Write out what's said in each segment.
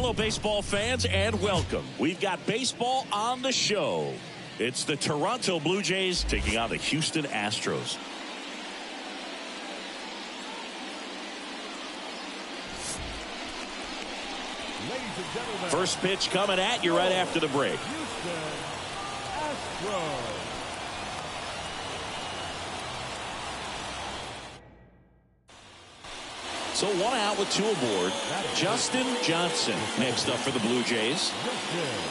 Hello, baseball fans, and welcome. We've got baseball on the show. It's the Toronto Blue Jays taking on the Houston Astros. First pitch coming at you right after the break. Houston Astros. So 1 out with 2 aboard. Justin Johnson next up for the Blue Jays.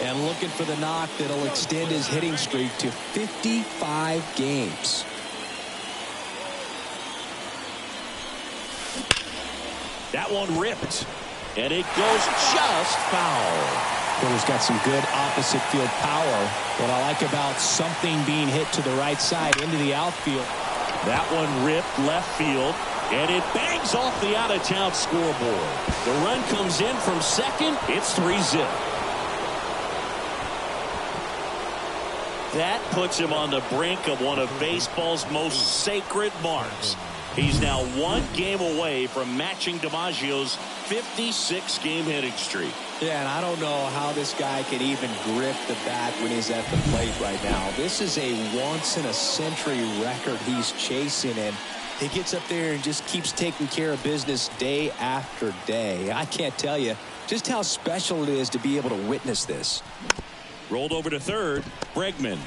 And looking for the knock that'll extend his hitting streak to 55 games. That one ripped. And it goes just foul. Hitter's got some good opposite field power. What I like about something being hit to the right side into the outfield. That one ripped left field. And it bangs off the out-of-town scoreboard. The run comes in from second. It's 3-zip. That puts him on the brink of one of baseball's most sacred marks. He's now 1 game away from matching DiMaggio's 56-game hitting streak. Yeah, and I don't know how this guy can even grip the bat when he's at the plate right now. This is a once-in-a-century record he's chasing, and he gets up there and just keeps taking care of business day after day. I can't tell you just how special it is to be able to witness this. Rolled over to third. Bregman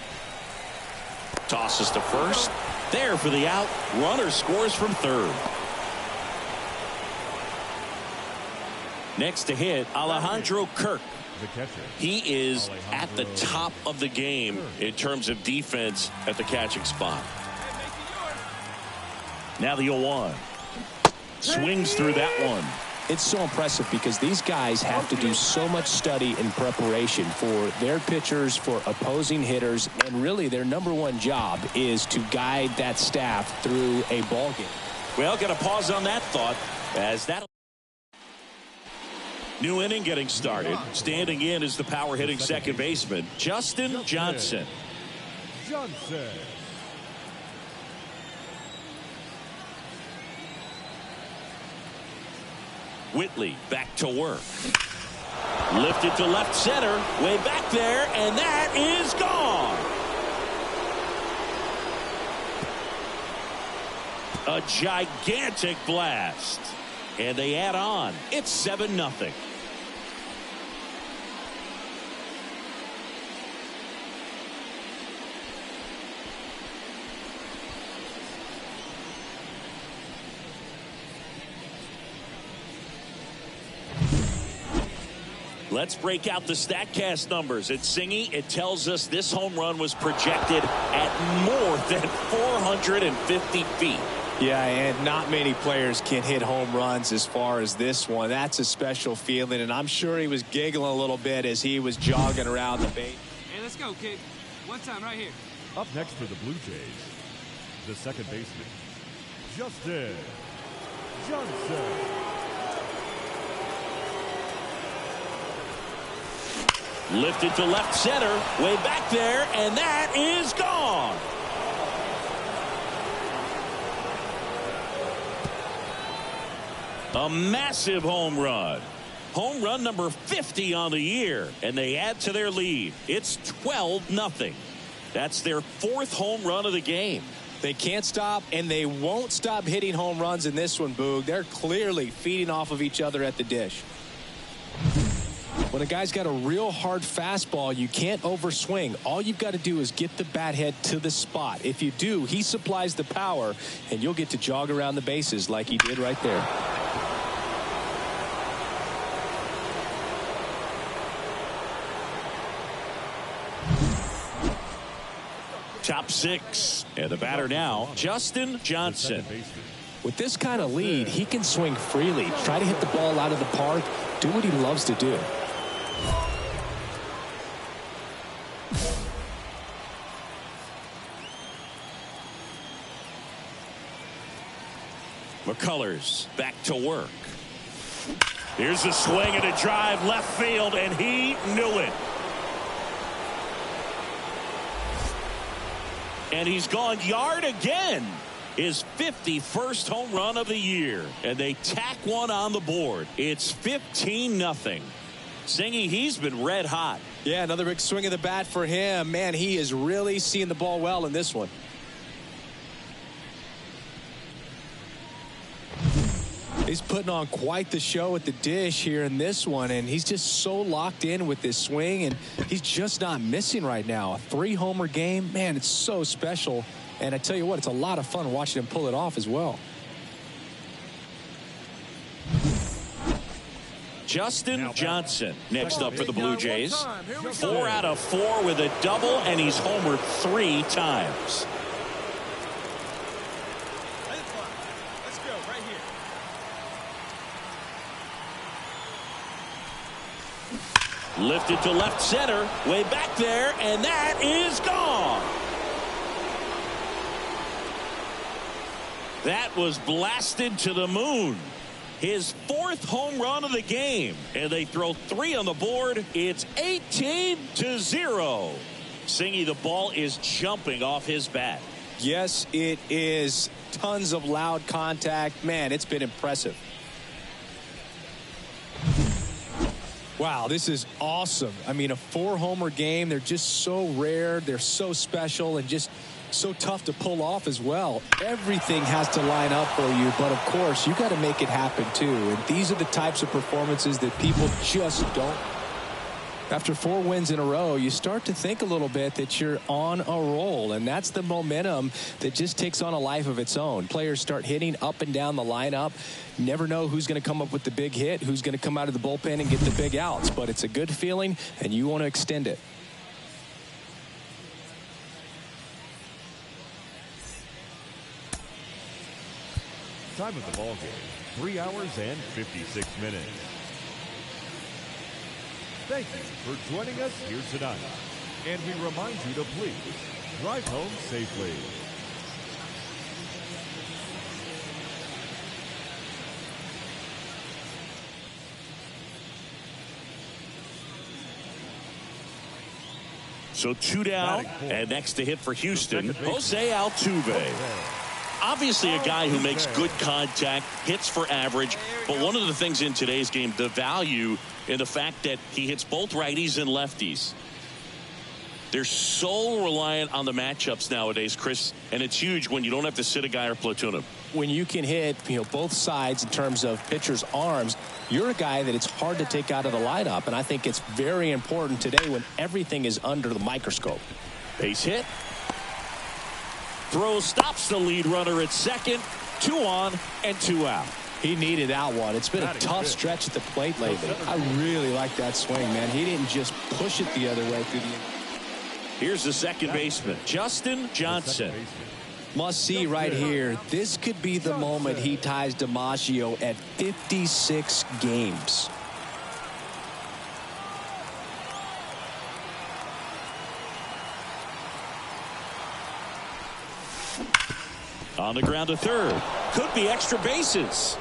tosses to first. There for the out. Runner scores from third. Next to hit, Alejandro Kirk. He is at the top of the game in terms of defense at the catching spot. Now the 0-1. Swings through that one. It's so impressive because these guys have to do so much study and preparation for their pitchers, for opposing hitters, and really their #1 job is to guide that staff through a ball game. Well, got to pause on that thought as that new inning getting started. Standing in is the power hitting second baseman, Justin Johnson. Whitley back to work. Lifted to left center. Way back there, and that is gone. A gigantic blast. And they add on. It's 7-0. Let's break out the StatCast numbers. At Singy, it tells us this home run was projected at more than 450 feet. Yeah, and not many players can hit home runs as far as this one. That's a special feeling, and I'm sure he was giggling a little bit as he was jogging around the base. Hey, let's go, kid. One time right here. Up next for the Blue Jays, the second baseman, Justin Johnson. Lifted to left center. Way back there, and that is gone. A massive home run. Home run number 50 on the year, and they add to their lead. It's 12-0. That's their 4th home run of the game. They can't stop, and they won't stop hitting home runs in this one, Boog. They're clearly feeding off of each other at the dish. When a guy's got a real hard fastball, you can't overswing. All you've got to do is get the bat head to the spot. If you do, he supplies the power, and you'll get to jog around the bases like he did right there. Top 6. And the batter now, Justin Johnson. With this kind of lead, he can swing freely, try to hit the ball out of the park, do what he loves to do. McCullers back to work. Here's a swing and a drive left field, and he knew it. And he's gone yard again. His 51st home run of the year. And they tack one on the board. It's 15-0. Singy, he's been red hot. Yeah, another big swing of the bat for him. Man, he is really seeing the ball well in this one. He's putting on quite the show at the dish here in this one, and he's just so locked in with this swing, and he's just not missing right now. A 3-homer game, man, it's so special. And I tell you what, it's a lot of fun watching him pull it off as well. Justin Johnson next up for the Blue Jays. 4 out of 4 with a double, and he's homered 3 times. Let's go right here. Lifted to left center, way back there, and that is gone. That was blasted to the moon. His 4th home run of the game, and they throw 3 on the board. It's 18-0. Singy, the ball is jumping off his bat. Yes, it is. Tons of loud contact. Man, it's been impressive. Wow, this is awesome. I mean, a 4-homer game. They're just so rare. They're so special and just so tough to pull off as well. Everything has to line up for you, but of course, you got to make it happen too. And these are the types of performances that people just don't. After 4 wins in a row, you start to think a little bit that you're on a roll, and that's the momentum that just takes on a life of its own. Players start hitting up and down the lineup. Never know who's going to come up with the big hit, who's going to come out of the bullpen and get the big outs, but it's a good feeling, and you want to extend it. Time of the ball game, 3 hours and 56 minutes. Thank you for joining us here tonight. And we remind you to please drive home safely. So 2 down, and next to hit for Houston, Jose Altuve. Obviously a guy who makes good contact, hits for average, but one of the things in today's game, the value in the fact that he hits both righties and lefties. They're so reliant on the matchups nowadays, Chris, and it's huge when you don't have to sit a guy or platoon him. When you can hit, both sides in terms of pitchers' arms, you're a guy that it's hard to take out of the lineup, and I think it's very important today when everything is under the microscope. Base hit. Throw stops the lead runner at second. 2 on and 2 out. He needed that one. It's been a tough stretch at the plate lately. I really like that swing, man. He didn't just push it the other way through the. Here's the second baseman, Justin Johnson. Must see right here. This could be the moment he ties DiMaggio at 56 games. On the ground to third. Could be extra bases.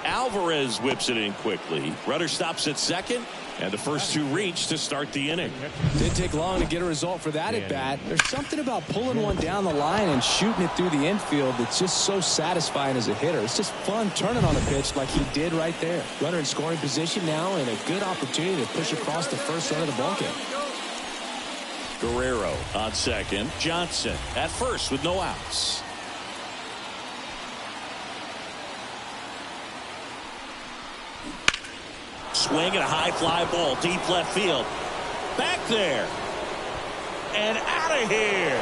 Alvarez whips it in quickly. Runner stops at second, and the first 2 reach to start the inning. Didn't take long to get a result for that at bat. There's something about pulling one down the line and shooting it through the infield that's just so satisfying as a hitter. It's just fun turning on a pitch like he did right there. Runner in scoring position now, and a good opportunity to push across the first run of the ballgame. Guerrero on second. Johnson at first with no outs. Swing and a high fly ball deep left field. Back there. And out of here.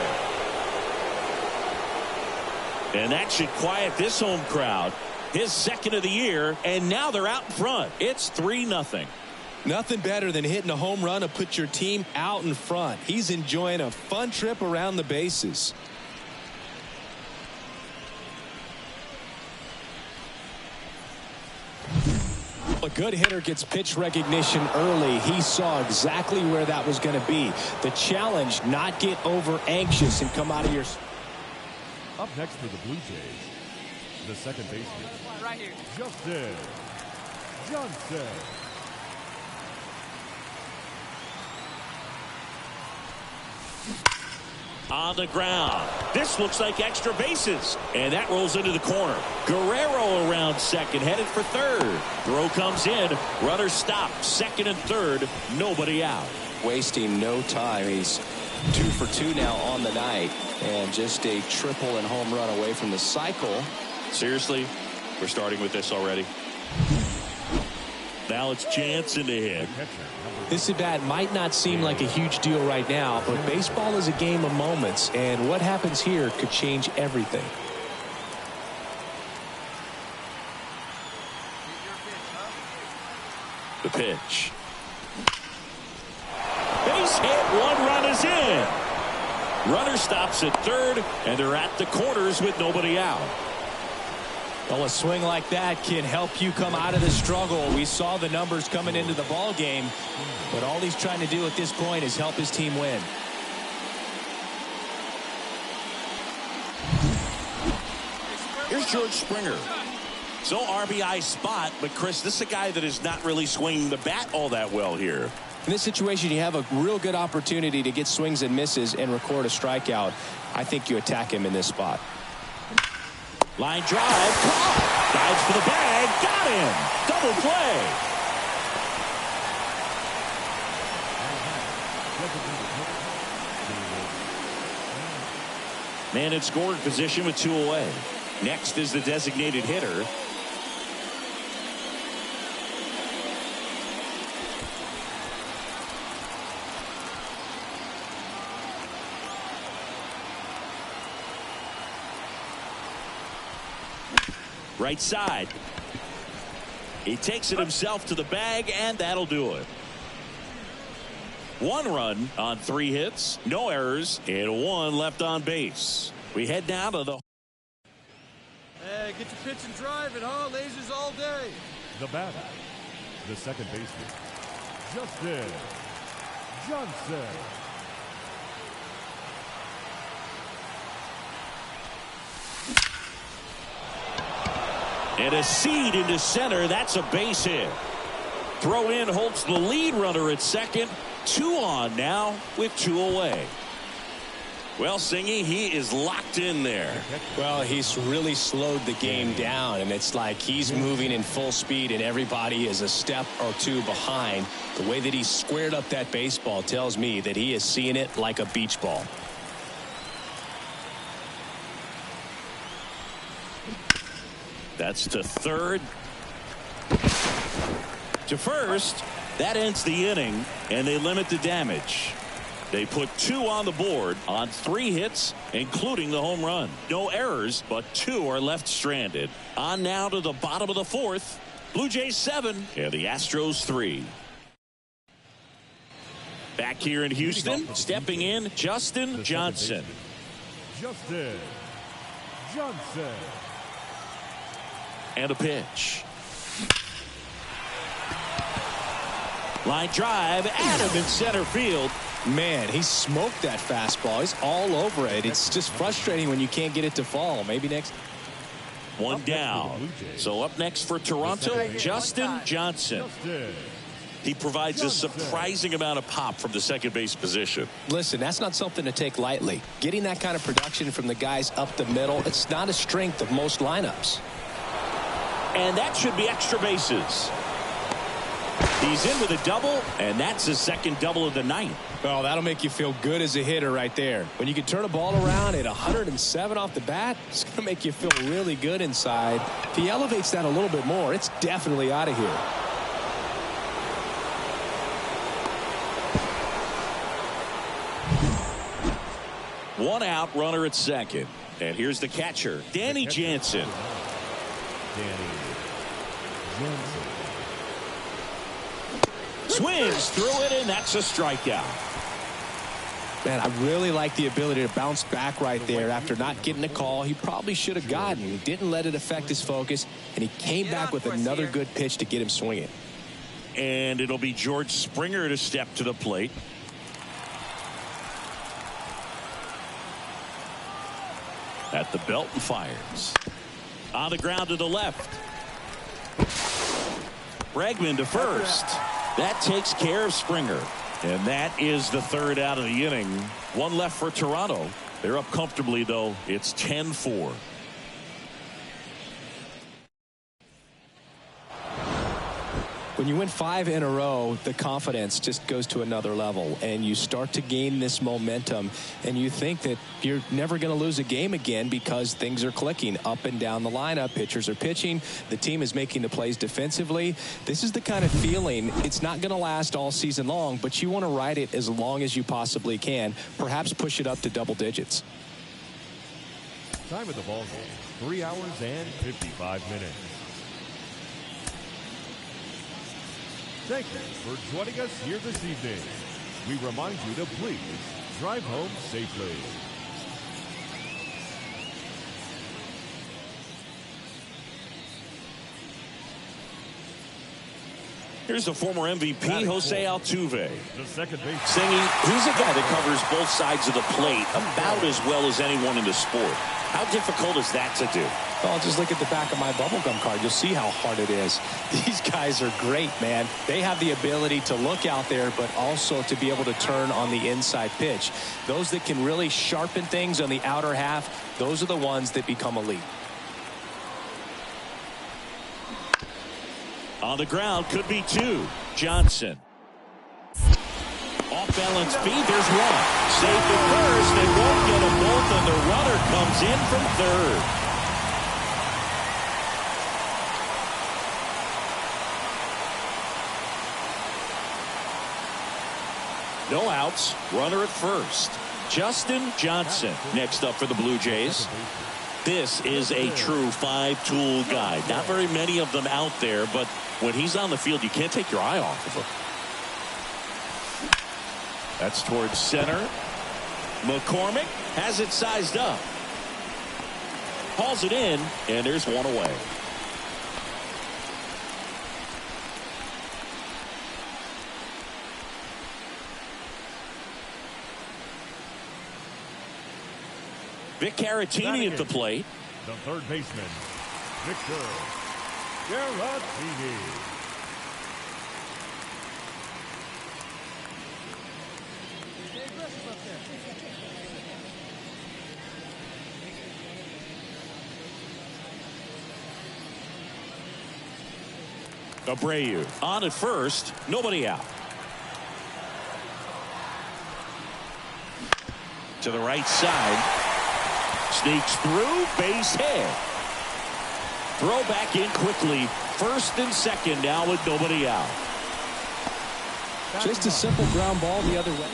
And that should quiet this home crowd. His second of the year, and now they're out in front. It's 3-0. Nothing better than hitting a home run to put your team out in front. He's enjoying a fun trip around the bases. A good hitter gets pitch recognition early. He saw exactly where that was going to be. The challenge, not get over anxious and come out of your. Up next for the Blue Jays, the second baseman, Right here. Justin Johnson. On the ground. This looks like extra bases. And that rolls into the corner. Guerrero around second, headed for third. Throw comes in. Runner stopped. Second and third. Nobody out. Wasting no time. He's 2 for 2 now on the night. And just a triple and home run away from the cycle. Seriously? We're starting with this already? Now it's Jansen to hit. This at bat might not seem like a huge deal right now, but baseball is a game of moments, and what happens here could change everything. The pitch. Base hit, 1 run is in. Runner stops at third, and they're at the corners with nobody out. Well, a swing like that can help you come out of the struggle. We saw the numbers coming into the ball game, but all he's trying to do at this point is help his team win. Here's George Springer. So RBI spot, but Chris, this is a guy that is not really swinging the bat all that well here. In this situation, you have a real good opportunity to get swings and misses and record a strikeout. I think you attack him in this spot. Line drive, caught. Dives for the bag, got him. Double play. Man in scoring position with 2 away. Next is the designated hitter. Right side. He takes it himself to the bag, and that'll do it. 1 run on 3 hits, no errors, and 1 left on base. We head now to the... Hey, get your pitch and drive it, huh? Lasers all day. The batter, the second baseman, Justin Johnson. And a seed into center. That's a base hit. Throw in holds the lead runner at second. 2 on now with 2 away. Well, Singy, he is locked in there. Well, he's really slowed the game down, and it's like he's moving in full speed, and everybody is a step or 2 behind. The way that he squared up that baseball tells me that he is seeing it like a beach ball. That's to third. To first. That ends the inning, and they limit the damage. They put 2 on the board on 3 hits, including the home run. No errors, but 2 are left stranded. On now to the bottom of the 4th. Blue Jays 7 and the Astros 3. Back here in Houston, stepping in, Justin Johnson. Justin Johnson. And a pitch. Line drive, Adam in center field. Man, he smoked that fastball. He's all over it. It's just frustrating when you can't get it to fall. Maybe next. 1 down. So up next for Toronto, Justin Johnson. He provides a surprising amount of pop from the second base position. Listen, that's not something to take lightly. Getting that kind of production from the guys up the middle, it's not a strength of most lineups. And that should be extra bases. He's in with a double, and that's his second double of the night. Well, that'll make you feel good as a hitter right there. When you can turn a ball around at 107 off the bat, it's going to make you feel really good inside. If he elevates that a little bit more, it's definitely out of here. One out, runner at second. And here's the catcher, Danny Jansen. Danny Jansen. Swings through it, and that's a strikeout. Man, I really like the ability to bounce back right there after not getting a call he probably should have gotten. He didn't let it affect his focus, and he came back with another good pitch to get him swinging. And it'll be George Springer to step to the plate. At the belt and fires. On the ground to the left. Bregman to first. That takes care of Springer. And that is the 3rd out of the inning. 1 left for Toronto. They're up comfortably, though. It's 10-4. When you win 5 in a row, the confidence just goes to another level, and you start to gain this momentum, and you think that you're never going to lose a game again because things are clicking up and down the lineup. Pitchers are pitching. The team is making the plays defensively. This is the kind of feeling, it's not going to last all season long, but you want to ride it as long as you possibly can, perhaps push it up to double digits. Time of the ball game, 3 hours and 55 minutes. Thank you for joining us here this evening. We remind you to please drive home safely. Here's the former MVP, Jose Altuve, The second base. singing. He's a guy that covers both sides of the plate about as well as anyone in the sport. How difficult is that to do? Well, just look at the back of my bubblegum card. You'll see how hard it is. These guys are great, man. They have the ability to look out there, but also to be able to turn on the inside pitch. Those that can really sharpen things on the outer half, those are the ones that become elite. On the ground, could be 2. Johnson. Off balance feed, there's 1. Saved to first. They won't get them both, and the runner comes in from third. No outs. Runner at first. Justin Johnson next up for the Blue Jays. This is a true 5-tool guy. Not very many of them out there, but when he's on the field, you can't take your eye off of him. That's towards center. McCormick has it sized up. Hauls it in, and there's one away. Vic Caratini at the plate. The third baseman, Victor Caratini. Abreu on at first, nobody out. To the right side. Sneaks through, base hit. Throw back in quickly. First and second now with nobody out. Just a simple ground ball the other way.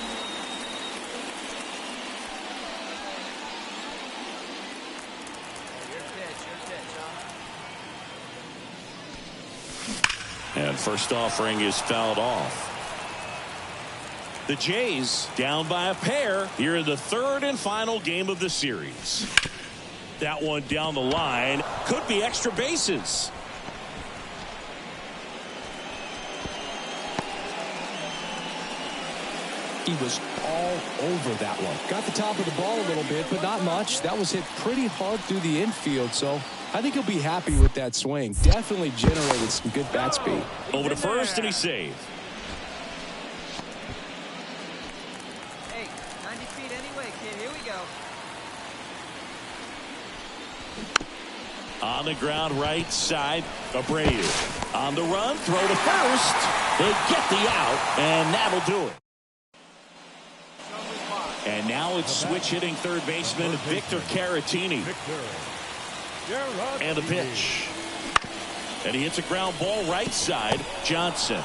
And first offering is fouled off. The Jays down by a pair here in the third and final game of the series. That one down the line. Could be extra bases. He was all over that one. Got the top of the ball a little bit, but not much. That was hit pretty hard through the infield, so I think he'll be happy with that swing. Definitely generated some good bat speed. Over to first, and he saved. Hey, 90 feet anyway, kid. Here we go. On the ground, right side, Abreu. On the run, throw to first. They get the out, and that'll do it. And now it's switch hitting third baseman Victor Caratini. And the pitch. And he hits a ground ball right side. Johnson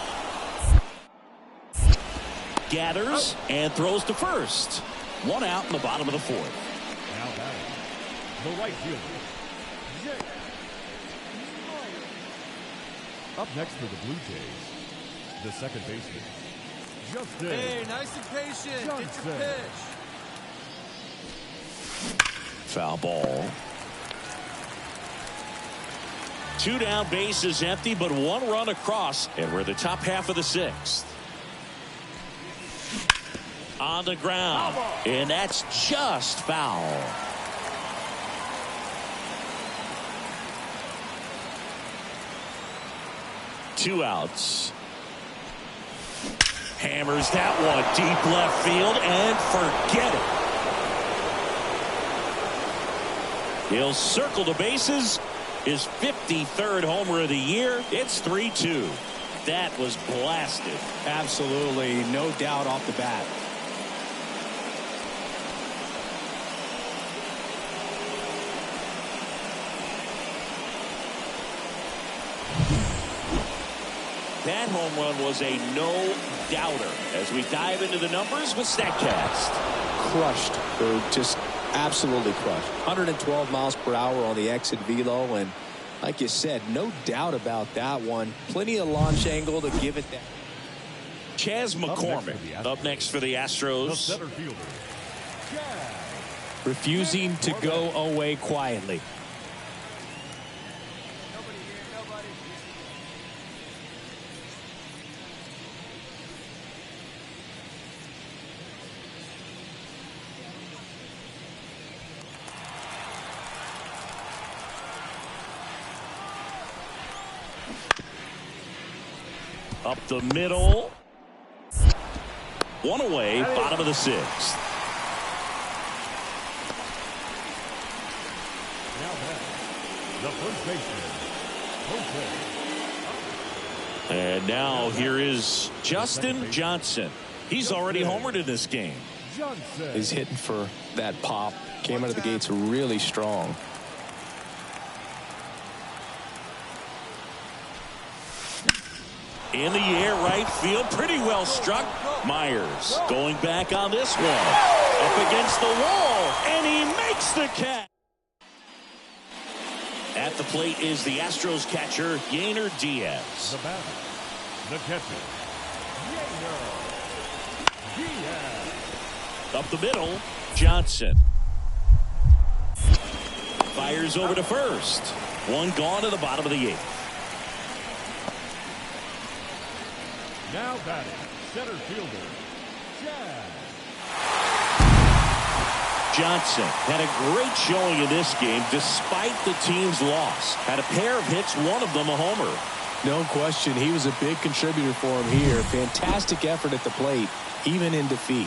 gathers and throws to first. One out in the bottom of the fourth. Now batting, the right fielder, Jay. Up next for the Blue Jays, the second baseman, Justin. Hey, nice and patient. Get your pitch. Foul ball. 2 down, bases empty, but 1 run across, and we're the top half of the 6th. On the ground, and that's just foul. Two outs. Hammers that one deep left field, and forget it. He'll circle the bases. His 53rd homer of the year. It's 3-2. That was blasted. Absolutely, no doubt off the bat. That home run was a no-doubter. As we dive into the numbers with StatCast. Crushed, just absolutely crushed. 112 miles per hour on the exit velo, and like you said, no doubt about that one. Plenty of launch angle to give it that. Chas McCormick up next for the Astros. The center fielder, Refusing to go away quietly. Nobody here, nobody. Up the middle. One away, bottom of the 6th. now back, the first baseman, Jose. And now here is Justin Johnson. He's already homered in this game. Johnson. He's hitting for that pop. Came out of the gates really strong. In the air, right field, pretty well struck. Myers going back on this one. Up against the wall, and he makes the catch. At the plate is the Astros catcher, Yainer Diaz. The batter, the catcher, Yainer Diaz. Up the middle, Johnson. Fires over to first. One gone to the bottom of the 8th. Now batting, center fielder, Jazz. Johnson had a great showing in this game despite the team's loss. Had a pair of hits, one of them a homer. No question, he was a big contributor for him here. Fantastic effort at the plate, even in defeat.